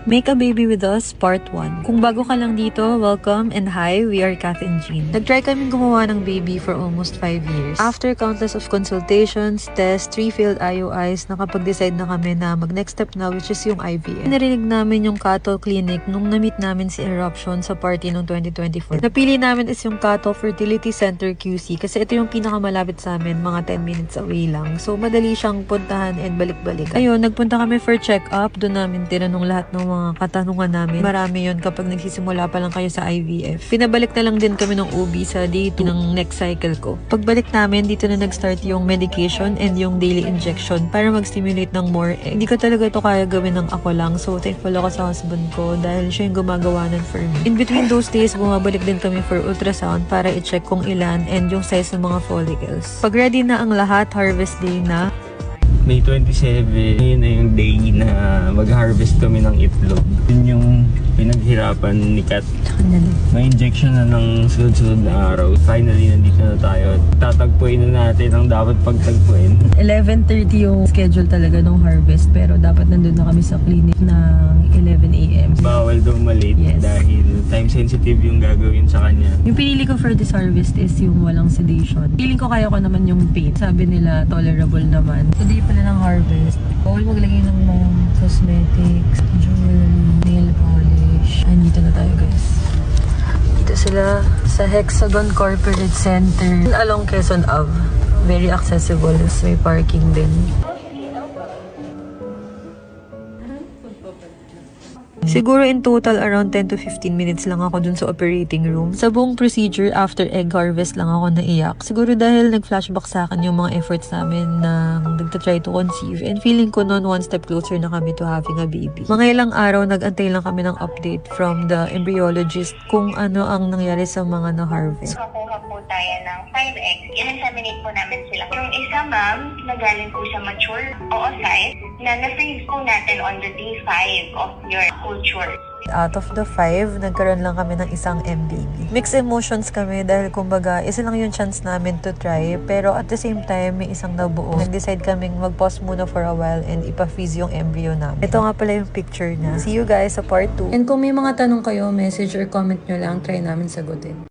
Make a Baby with Us Part 1. Kung bago ka lang dito, welcome and hi, we are Kath and Jean. Nag-try kaming gumawa ng baby for almost 5 years. After countless of consultations, tests, 3 failed IUIs, nakapag-decide na kami na mag-next step na, which is yung IVF. Narinig namin yung Cattle Clinic nung na-meet namin si Eruption sa party noong 2024. Napili namin is yung Cattle Fertility Center QC kasi ito yung pinakamalapit sa amin, mga 10 minutes away lang. So madali siyang puntahan and balik-balik. Ayun, nagpunta kami for check-up. Doon namin tinanong lahat ng mga katanungan namin. Marami yon kapag nagsisimula pa lang kayo sa IVF. Pinabalik na lang din kami ng OB sa day 2 ng next cycle ko. Pagbalik namin, dito na nag-start yung medication and yung daily injection para mag-stimulate ng more egg. Hindi ko talaga ito kaya gawin ng ako lang. So, thankful ako sa husband ko dahil siya yung gumagawa nun for me. In between those days, bumabalik din kami for ultrasound para i-check kung ilan and yung size ng mga follicles. Pag ready na ang lahat, harvest day na. May 27, yun na yung day na mag-harvest kami ng itlog. Yun yung pinaghirapan ni Kat. May injection na ng sunod-sunod na araw. Finally, nandito na tayo. Tatagpuin na natin ang dapat pagtagpuin. 11:30 yung schedule talaga ng harvest pero dapat nandun na kami sa clinic ng 11 a.m. Bawal daw malate dahil time sensitive yung gagawin sa kanya. Yung pinili ko for this harvest is yung walang sedation. Feeling ko kaya ko naman yung pain. Sabi nila tolerable naman. Today pala ng harvest. Bawal maglagay ng mga cosmetics, jewelry, nail polish. Andito na tayo guys. Dito sila sa Hexagon Corporate Center along Quezon Ave. Very accessible. May parking din. Siguro in total around 10 to 15 minutes lang ako dun sa operating room. Sa buong procedure after egg harvest lang ako naiyak. Siguro dahil nag-flashback sa akin yung mga efforts namin na nagtatry to conceive and feeling ko noon one step closer na kami to having a baby. Mga ilang araw nag-antay lang kami ng update from the embryologist kung ano ang nangyari sa mga na-harvest. Nakakuha po tayo ng 5 eggs. In-examinate po namin sila. Yung isa ma'am, nagaling po sa mature oocyte na na-freeze po natin on the day 5 of your culture. Out of the 5, nagkaroon lang kami ng isang MBB. Mixed emotions kami dahil kumbaga, isa lang yung chance namin to try. Pero at the same time, may isang nabuo. Nag-decide kaming mag-pause muna for a while and ipa-freeze yung embryo namin. Ito nga pala yung picture niya. See you guys sa part 2. And kung may mga tanong kayo, message or comment nyo lang, try namin sagutin.